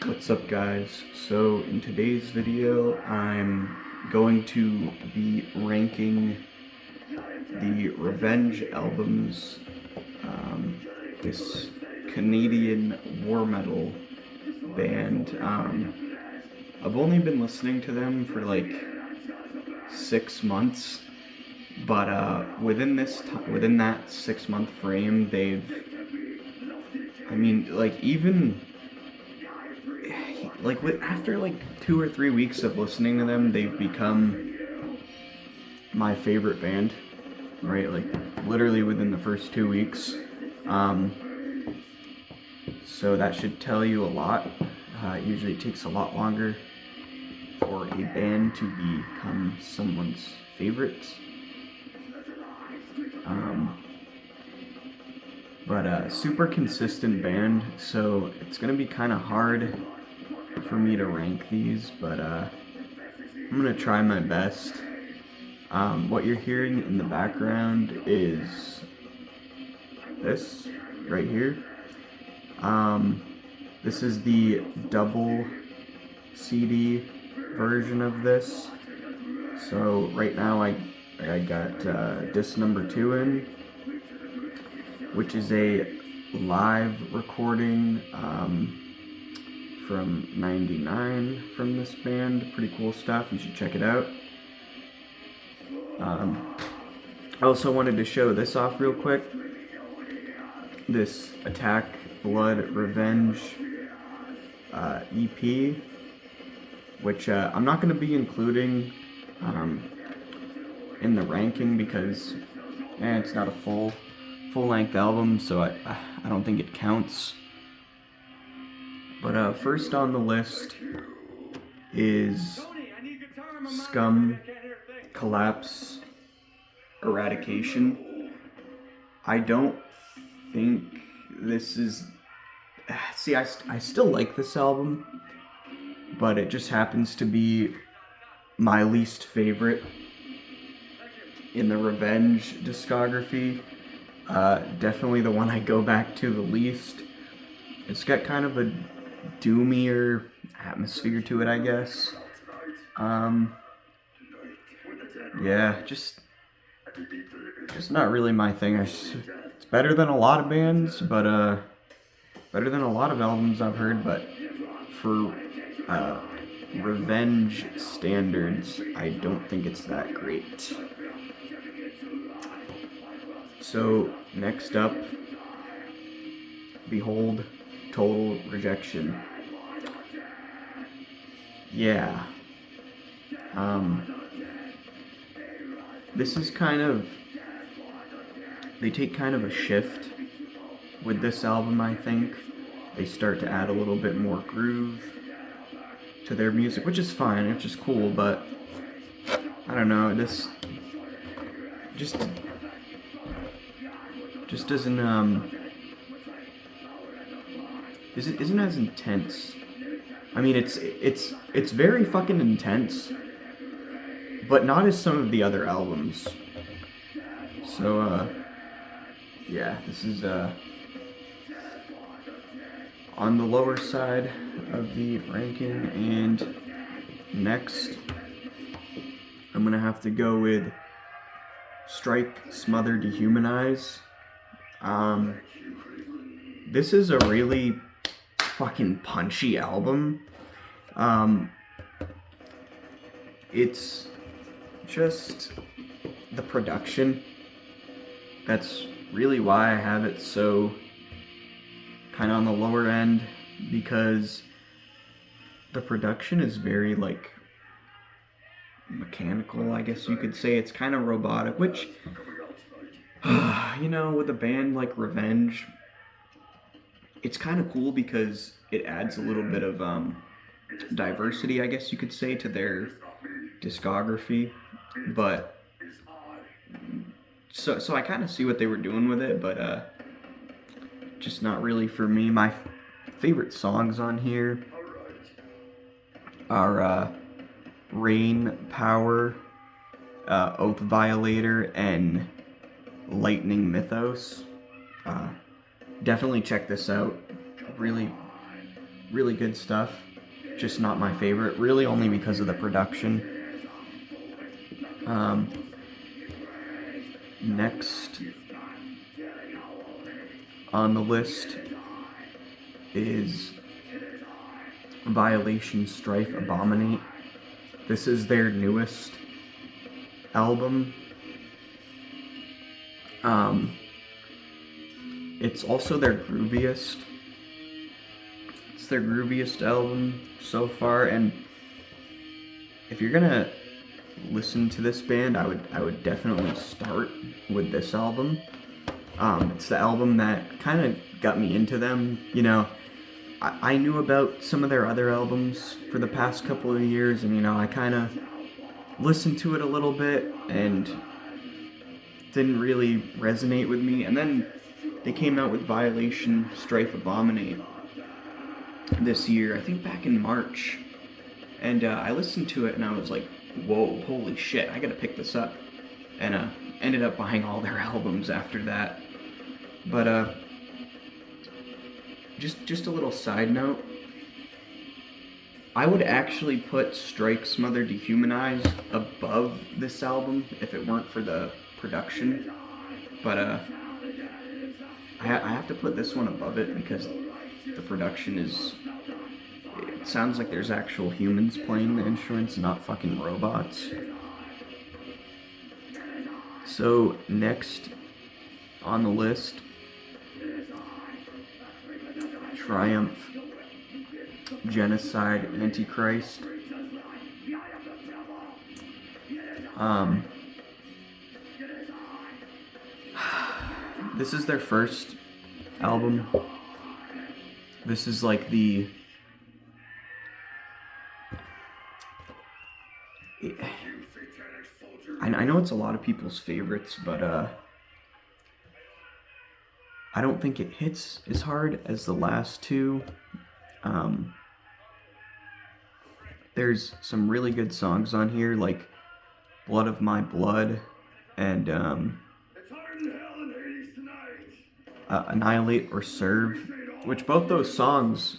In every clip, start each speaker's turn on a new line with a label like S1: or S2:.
S1: What's up, guys? So in today's video I'm going to be ranking the Revenge albums, this Canadian war metal band. I've only been listening to them for like 6 months, but within that 6 month frame, even after like 2 or 3 weeks of listening to them, they've become my favorite band, right? Like literally within the first 2 weeks. So that should tell you a lot. Usually it takes a lot longer for a band to become someone's favorite. But super consistent band, so it's gonna be kind of hard for me to rank these, but I'm gonna try my best. What you're hearing in the background is this right here. This is the double CD version of this. So right now I got disc number 2 in, which is a live recording from '99 from this band. Pretty cool stuff. You should check it out. I also wanted to show this off real quick. This Attack Blood Revenge EP, which I'm not going to be including in the ranking because it's not a full-length album, so I don't think it counts. But first on the list is Scum Collapse Eradication. I don't think this is... See, I still like this album, but it just happens to be my least favorite in the Revenge discography. Definitely the one I go back to the least. It's got kind of a doomier atmosphere to it, I guess. Yeah, just not really my thing. It's better than a lot of bands, but better than a lot of albums I've heard, but for Revenge standards, I don't think it's that great. So next up, Behold Total Rejection. Yeah. This is kind of... They take kind of a shift with this album, I think. They start to add a little bit more groove to their music, which is fine, which is cool, but I don't know, this just doesn't isn't as intense. I mean, it's very fucking intense, but not as some of the other albums. So yeah, this is on the lower side of the ranking. And next I'm gonna have to go with Strike, Smother, Dehumanize. This is a really fucking punchy album. It's just the production. That's really why I have it so kind of on the lower end, because the production is very like mechanical, I guess you could say. It's kind of robotic, which you know, with a band like Revenge, it's kind of cool because it adds a little bit of diversity, I guess you could say, to their discography. But so I kind of see what they were doing with it, but just not really for me. My favorite songs on here are Rain Power, Oath Violator, and Lightning Mythos. Definitely check this out. Really really good stuff. Just not my favorite, really only because of the production. Next on the list is Violation, Strife, Abominate. This is their newest album. It's also their grooviest. It's their grooviest album so far, and if you're gonna listen to this band, I would definitely start with this album. It's the album that kind of got me into them. You know, I knew about some of their other albums for the past couple of years, and you know, I kind of listened to it a little bit and didn't really resonate with me. And then they came out with Violation, Strife, Abominate this year, I think back in March. And I listened to it and I was like, whoa, holy shit, I gotta pick this up. And ended up buying all their albums after that. But just a little side note, I would actually put Strike, Smother, Dehumanize above this album if it weren't for the production. But I have to put this one above it because the production is... It sounds like there's actual humans playing the instruments, not fucking robots. So next on the list, Triumph, Genocide, Antichrist. This is their first album. This is like the... I know it's a lot of people's favorites, but I don't think it hits as hard as the last two. There's some really good songs on here, like Blood of My Blood and Annihilate or Serve, which both those songs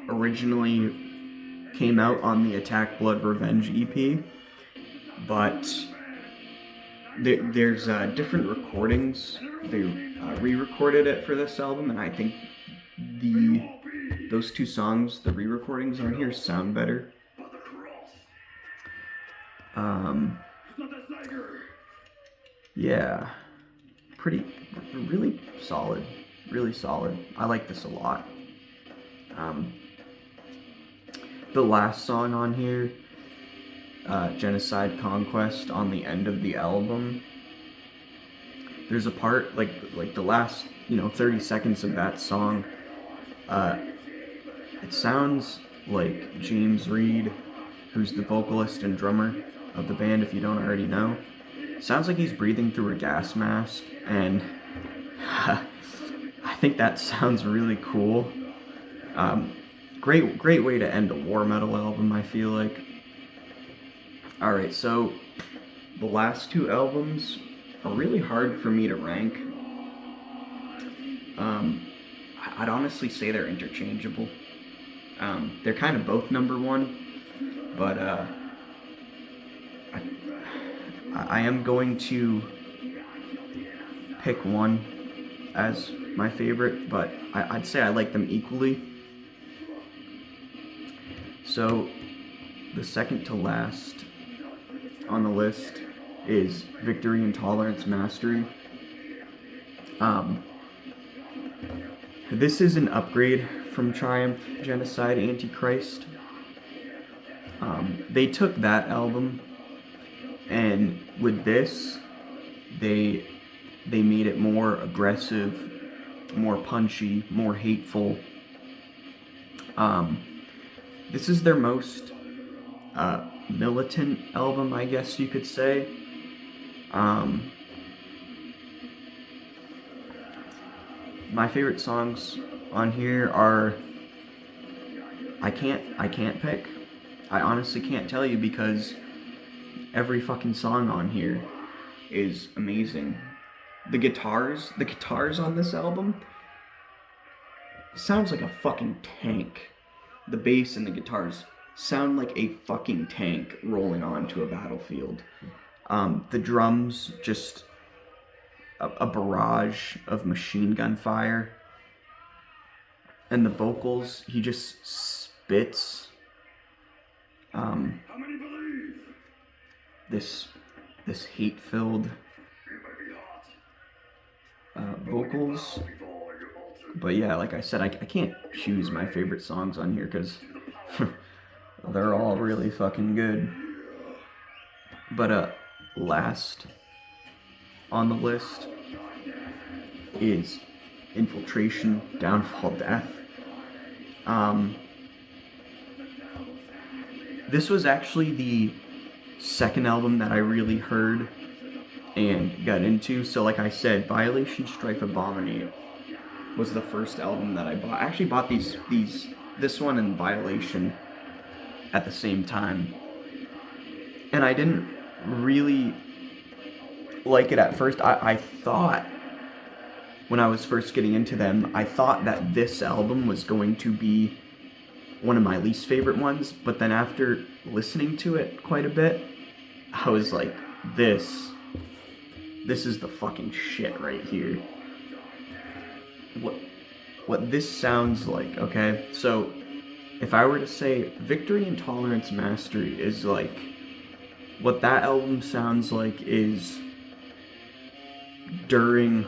S1: originally came out on the Attack Blood Revenge EP, but there's different recordings. They re-recorded it for this album, and I think those two songs, the re-recordings on here, sound better. Yeah, really solid. I like this a lot. The last song on here, Genocide Conquest, on the end of the album, there's a part, like the last, 30 seconds of that song, it sounds like James Reed, who's the vocalist and drummer of the band, if you don't already know. Sounds like he's breathing through a gas mask, and I think that sounds really cool. Great way to end a war metal album, I feel like. Alright, so the last two albums are really hard for me to rank. I'd honestly say they're interchangeable. They're kind of both number one, but I am going to pick one as my favorite, but I'd say I like them equally. So the second to last on the list is Victory, Intolerance, Mastery. This is an upgrade from Triumph, Genocide, Antichrist. They took that album, and with this, they made it more aggressive, more punchy, more hateful. This is their most militant album, I guess you could say. My favorite songs on here are... I can't pick. I honestly can't tell you because every fucking song on here is amazing. The guitars on this album sounds like a fucking tank. the bass and the guitars sound like a fucking tank rolling onto a battlefield. The drums, just a barrage of machine gun fire. And the vocals, he just spits this hate-filled vocals. But yeah, like I said, I can't choose my favorite songs on here because they're all really fucking good. But last on the list is Infiltration, Downfall, Death. This was actually the second album that I really heard and got into. So like I said, Violation, Strife, Abominate was the first album that I bought. I actually bought this one and Violation at the same time. And I didn't really like it at first. I thought, when I was first getting into them, I thought that this album was going to be one of my least favorite ones, but then after listening to it quite a bit, I was like, this is the fucking shit right here. What this sounds like, okay? So, if I were to say Victory, Intolerance, Mastery is like, what that album sounds like is during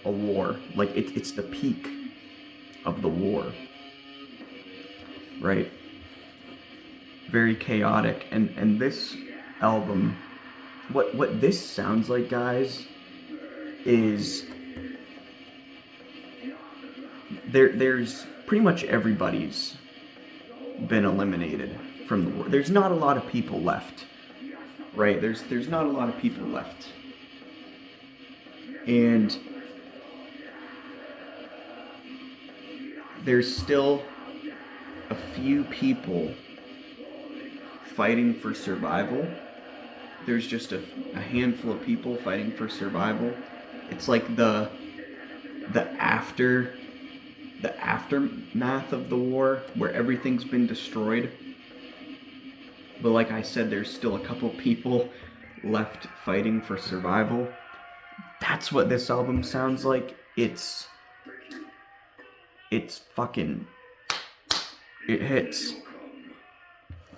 S1: a war. Like, it's the peak of the war, right? Very chaotic. And this album, what this sounds like, guys, is there's pretty much everybody's been eliminated from the war. There's not a lot of people left, right? There's not a lot of people left. And there's still a few people fighting for survival. There's just a handful of people fighting for survival. It's like the aftermath of the war, where everything's been destroyed. But like I said, there's still a couple people left fighting for survival. That's what this album sounds like. It's fucking, it hits.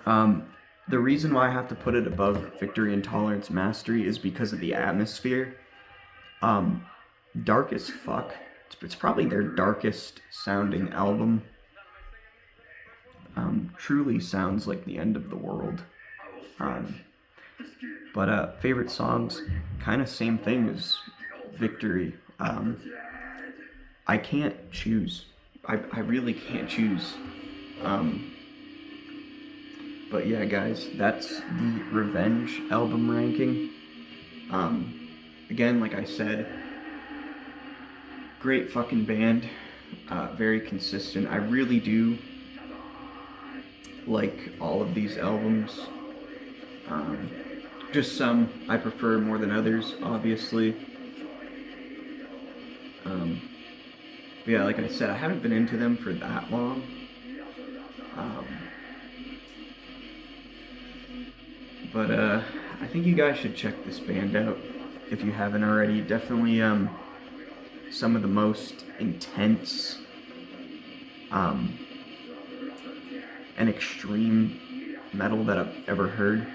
S1: The reason why I have to put it above Victory, Intolerance, Mastery is because of the atmosphere. Dark as fuck. It's probably their darkest sounding album. Truly sounds like the end of the world. But favorite songs, kind of same thing as Victory. I can't choose. I really can't choose. But yeah, guys, that's the Revenge album ranking. Again, like I said, great fucking band, very consistent. I really do like all of these albums. Just some I prefer more than others, obviously. But yeah, like I said, I haven't been into them for that long. But I think you guys should check this band out if you haven't already. Definitely some of the most intense and extreme metal that I've ever heard.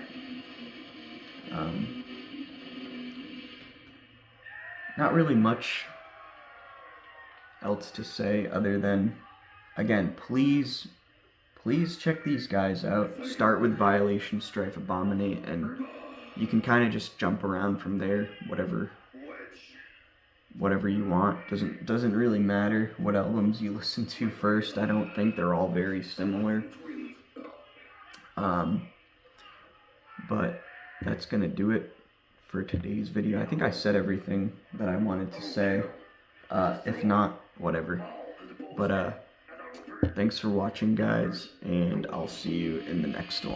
S1: Not really much else to say other than, again, please check these guys out. Start with Violation, Strife, Abominate, and you can kind of just jump around from there, whatever you want. Doesn't really matter what albums you listen to first. I don't think they're all very similar. But that's gonna do it for today's video. I think I said everything that I wanted to say. If not, whatever. But thanks for watching, guys, and I'll see you in the next one.